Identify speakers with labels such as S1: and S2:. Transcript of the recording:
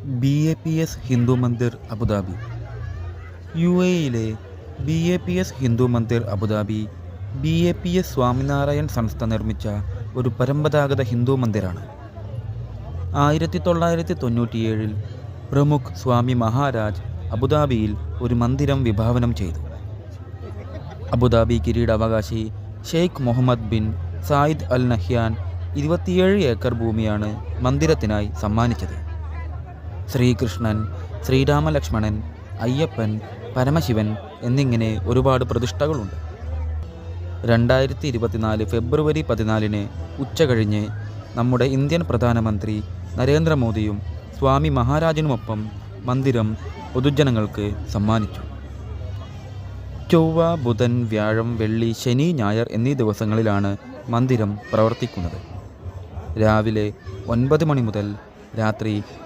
S1: BAPS Hindu Mandir Abu Dhabi. UAEയിലെ BAPS Hindu Mandir Abu Dhabi BAPS Swaminarayan Sanstha നിർമ്മിച്ച ഒരു പരമ്പരാഗത ഹിന്ദു മന്ദിറാണ്. 1997 പ്രമുഖ് സ്വാമി മഹാരാജ് അബുദാബിയിൽ ഒരു മന്ദിരം വിഭാവനം ചെയ്തു. അബുദാബി കിരീടാവകാശി Sheikh Mohammed bin Zayed Al Nahyan 27 acre ഭൂമിയാണ് മന്ദിരത്തിനായി സമ്മാനിച്ചത്. ശ്രീകൃഷ്ണൻ, ശ്രീരാമലക്ഷ്മണൻ, അയ്യപ്പൻ, പരമശിവൻ എന്നിങ്ങനെ ഒരുപാട് പ്രതിഷ്ഠകളുണ്ട്. 2024 ഫെബ്രുവരി 14 ഉച്ചകഴിഞ്ഞ് നമ്മുടെ ഇന്ത്യൻ പ്രധാനമന്ത്രി നരേന്ദ്രമോദിയും സ്വാമി മഹാരാജിനുമൊപ്പം മന്ദിരം പൊതുജനങ്ങൾക്ക് സമ്മാനിച്ചു. ചൊവ്വ, ബുധൻ, വ്യാഴം, വെള്ളി, ശനി, ഞായർ എന്നീ ദിവസങ്ങളിലാണ് മന്ദിരം പ്രവർത്തിക്കുന്നത്. രാവിലെ 9 മണി മുതൽ രാത്രി